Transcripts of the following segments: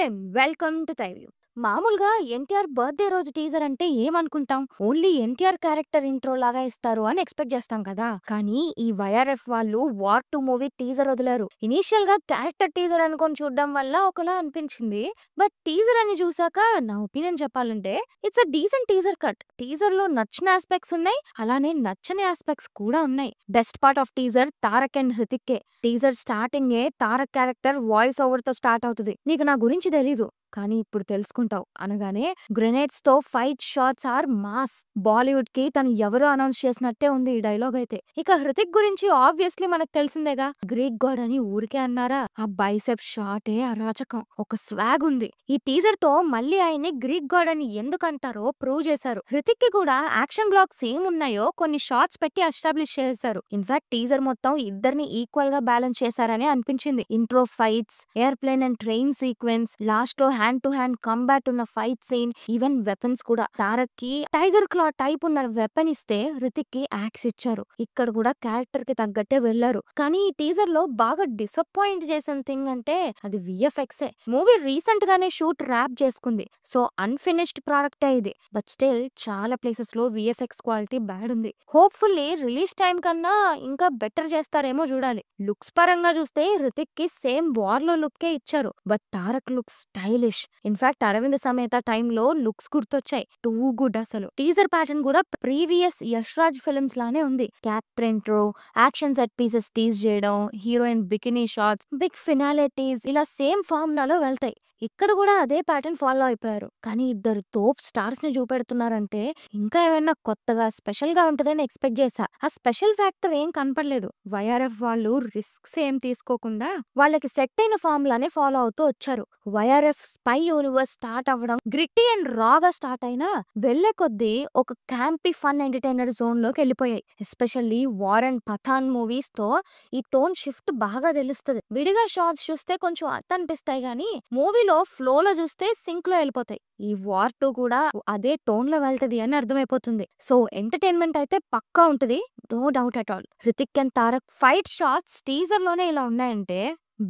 And welcome to థైవ్యూ. మామూలుగా NTR birthday రోజు teaser అంటే ఏమనుకుంటాం? ఓన్లీ ఎన్టీఆర్ క్యారెక్టర్ ఇంట్రో లాగా ఇస్తారు అని ఎక్స్పెక్ట్ చేస్తాం కదా. కానీ ఈ వైఆర్ఎఫ్ వాళ్ళు వార్ 2 మూవీ టీజర్ వదిలారు. ఇనీషియల్ గా క్యారెక్టర్ టీజర్ అనుకొని చూడడం వల్ల ఒకలా అనిపించింది. బట్ టీజర్ అని చూసాక నా ఒపీనియన్ చెప్పాలంటే it's a decent teaser cut. Teaser లో నచ్చిన ఆస్పెక్ట్స్ ఉన్నాయి, అలానే నచ్చని ఆస్పెక్ట్స్ కూడా ఉన్నాయి. Best part of teaser Tarak and Hrithik. Teaser starting Tarak character voice over తో స్టార్ట్ అవుతుంది. నీకు నా గురించి తెలీదు కానీ ఇప్పుడు తెలుసుకుంటావు అనగానే గ్రెనేడ్స్ తో fight shots are mass. Bollywood కి తను ఎవరు అనౌన్స్ చేసినట్టే ఉంది ఈ డైలాగ్ అయితే. ఇక హృతిక్ గురించి ఆబ్వియస్లీ మనకు తెలిసిందేగా, గ్రీక్ గాడ్ అని ఊరికే అన్నారా? ఆ బైసెప్ షాటే అరాచకం, ఒక స్వాగ్ ఉంది. ఈ టీజర్ తో మళ్ళీ ఆయన్ని గ్రీక్ గాడ్ అని ఎందుకు అంటారో ప్రూవ్ చేశారు. హృతిక్ కి కూడా యాక్షన్ బ్లాక్స్ ఏమున్నాయో కొన్ని షార్ట్స్ పెట్టి ఎస్టాబ్లిష్ చేశారు. ఇన్ఫాక్ట్ టీజర్ మొత్తం ఇద్దరిని ఈక్వల్ గా బ్యాలెన్స్ చేశారని అనిపించింది. Intro fights, airplane and train sequence, last లో హ్యాండ్ టు హ్యాండ్ కంబాట్ ఉన్న ఫైట్ సీన్, ఈవెన్ వెపన్స్ కూడా. తారక్ కి టైగర్ క్లా టైప్ ఉన్న వెపన్ ఇస్తే హృతిక్ కి యాక్స్ ఇచ్చారు. ఇక్కడ కూడా క్యారెక్టర్ కి తగ్గట్టే వెళ్లారు. కానీ ఈ టీజర్ లో బాగా డిసప్పాయింట్ చేసిన థింగ్ అంటే అది విఎఫ్ఎక్స్. మూవీ రీసెంట్ గానే షూట్ ర్యాప్ చేసుకుంది, సో అన్ఫినిష్డ్ ప్రోడక్ట్ ఇది. బట్ స్టిల్ చాలా ప్లేసెస్ లో విఎఫ్ఎక్స్ క్వాలిటీ బ్యాడ్ ఉంది. హోప్ఫుల్లీ రిలీజ్ టైం కన్నా ఇంకా బెటర్ చేస్తారేమో చూడాలి. లుక్స్ పరంగా చూస్తే హృతిక్ కి సేమ్ వార్ లో లుక్కే ఇచ్చారు, but Tarak looks stylish. In fact Aravinda Sametha టైంలో లుక్స్ గుర్తొచ్చాయి. టూ గుడ్ అసలు. టీజర్ ప్యాటర్న్ కూడా ప్రీవియస్ యష్ రాజ్ ఫిల్మ్స్ లానే ఉంది. Character intro, action set pieces tease చేయడం, heroine bikini shots, big finalities ఇలా సేమ్ ఫార్ములాలో వెళ్తాయి. ఇక్కడ కూడా అదే ప్యాటర్న్ ఫాలో అయిపోయారు. కానీ ఇద్దరు తోప్ స్టార్స్ ని చూపెడుతున్నారంటే ఇంకా ఏమైనా కొత్తగా స్పెషల్ గా ఉంటదని ఎక్స్పెక్ట్ చేశా. ఆ స్పెషల్ ఫ్యాక్టర్ ఏం కనపడలేదు. వైఆర్ఎఫ్ వాళ్ళు రిస్క్స్ ఏం తీసుకోకుండా వాళ్ళకి సెట్ అయిన ఫార్ములానే ఫాలో అవుతూ వచ్చారు. వైఆర్ఎఫ్ స్పై యూనివర్స్ స్టార్ట్ అవ్వడం గ్రిట్టి అండ్ రాగా స్టార్ట్ అయినా వెళ్లే కొద్దీ ఒక క్యాంపీ ఫన్ ఎంటర్టైనర్ జోన్ లోకి వెళ్ళిపోయాయి. Especially War and Pathaan movies తో ఈ టోన్ షిఫ్ట్ బాగా తెలుస్తుంది. విడిగా షార్ట్స్ చూస్తే కొంచెం అర్థం అనిపిస్తాయి గానీ మూవీలో ఫ్లో లో చూస్తే సింక్ లో వెళ్ళిపోతాయి. ఈ వార్ 2 కూడా అదే టోన్ లో వెళ్తది అని అర్థమైపోతుంది. సో ఎంటర్టైన్మెంట్ అయితే పక్కా ఉంటది, no doubt at all. Hrithik and Tarak fight shots teaser లోనే ఇలా ఉన్నాయంటే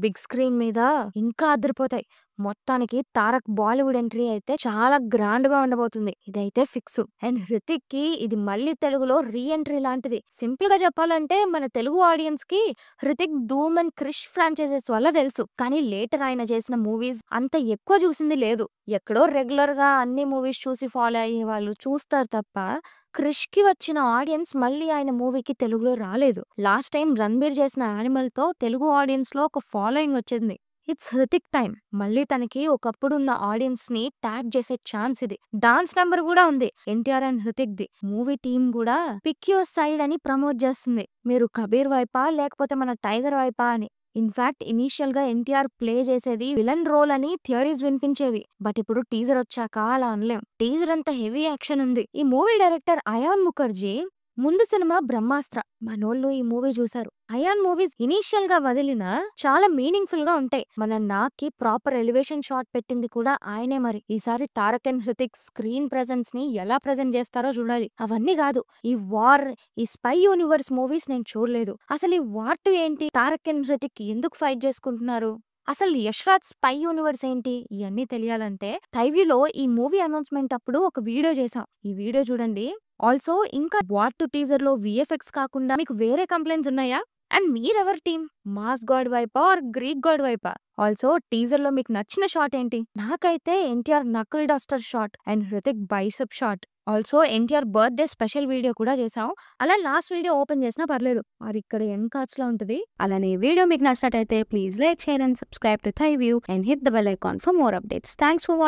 బిగ్ స్క్రీన్ మీద ఇంకా అదిరిపోతాయి. మొత్తానికి తారక్ బాలీవుడ్ ఎంట్రీ అయితే చాలా గ్రాండ్ గా ఉండబోతుంది, ఇదైతే ఫిక్స్. అండ్ హృతిక్ కి ఇది మళ్ళీ తెలుగులో రీ ఎంట్రీ లాంటిది. సింపుల్ గా చెప్పాలంటే మన తెలుగు ఆడియన్స్ కి హృతిక్ ధూమ్ అండ్ క్రిష్ ఫ్రాంచైజెస్ వల్ల తెలుసు, కానీ లేటర్ ఆయన చేసిన మూవీస్ అంత ఎక్కువ చూసింది లేదు. ఎక్కడో రెగ్యులర్ గా అన్ని మూవీస్ చూసి ఫాలో అయ్యే వాళ్ళు చూస్తారు తప్ప క్రిష్ కి వచ్చిన ఆడియన్స్ మళ్ళీ ఆయన మూవీకి తెలుగులో రాలేదు. లాస్ట్ టైం రణబీర్ చేసిన యానిమల్ తో తెలుగు ఆడియన్స్ లో ఒక ఫాలోయింగ్ వచ్చింది. It's Hrithik time. మళ్ళీ తనకి ఒకప్పుడున్న ఆడియన్స్ ని ట్యాగ్ చేసే ఛాన్స్ ఇది. డాన్స్ నెంబర్ కూడా ఉంది NTR and Hrithik the. Movie team కూడా పిక్ యువర్ సైడ్ అని ప్రమోట్ చేస్తుంది. మీరు కబీర్ వైపా లేకపోతే మన టైగర్ వైపా అని. ఇన్ఫాక్ట్ ఇనీషియల్ గా ఎన్టీఆర్ ప్లే చేసేది విలన్ రోల్ అని థియరీస్ వినిపించేవి, బట్ ఇప్పుడు టీజర్ వచ్చాక అలా అనలేం. టీజర్ అంత హెవీ యాక్షన్ ఉంది. ఈ మూవీ డైరెక్టర్ అయాన్ ముఖర్జీ ముందు సినిమా బ్రహ్మాస్త్ర, మనోళ్ళు ఈ మూవీ చూసారు. అయాన్ మూవీస్ ఇనీషియల్ గా వదిలినా చాలా మీనింగ్ ఫుల్ గా ఉంటాయి. మన నాకి ప్రాపర్ ఎలివేషన్ షాట్ పెట్టింది కూడా ఆయనే. మరి ఈసారి Tarak and Hrithik screen presence ని ఎలా ప్రెజెంట్ చేస్తారో చూడాలి. అవన్నీ కాదు, ఈ వార్, ఈ స్పై యూనివర్స్ మూవీస్ నేను చూడలేదు. అసలు ఈ వార్ 2 ఏంటి, తారక్ అండ్ హృతిక్ ఎందుకు ఫైట్ చేసుకుంటున్నారు, అసలు యష్ రాజ్ స్పై యూనివర్స్ ఏంటి, ఇవన్నీ తెలియాలంటే థైవ్యూలో ఈ మూవీ అనౌన్స్మెంట్ అప్పుడు ఒక వీడియో చేసాం, ఈ వీడియో చూడండి. ఆల్సో ఇంకా వార్ 2 టీజర్ లో విఎఫ్ఎక్స్ కాకుండా మీకు వేరే కంప్లైంట్స్ ఉన్నాయా? అండ్ మీరెవరి టీమ్, మాస్ గాడ్ వైపా ఆర్ గ్రీక్ గాడ్ వైపా? ఆల్సో టీజర్ లో మీకు నచ్చిన షాట్ ఏంటి? నాకైతే NTR knuckle duster shot and Hrithik bicep shot. Also NTR birthday special video కూడా చేసాం, అలా లాస్ట్ వీడియో ఓపెన్ చేసినా పర్లేదు. మరి ఇక్కడ ఎండ్ కార్డ్స్ లో ఉంటుంది. అలానే వీడియో మీకు నచ్చినట్టయితే please like, share and subscribe to థైవ్యూ and hit the bell icon for more updates. Thanks for watching.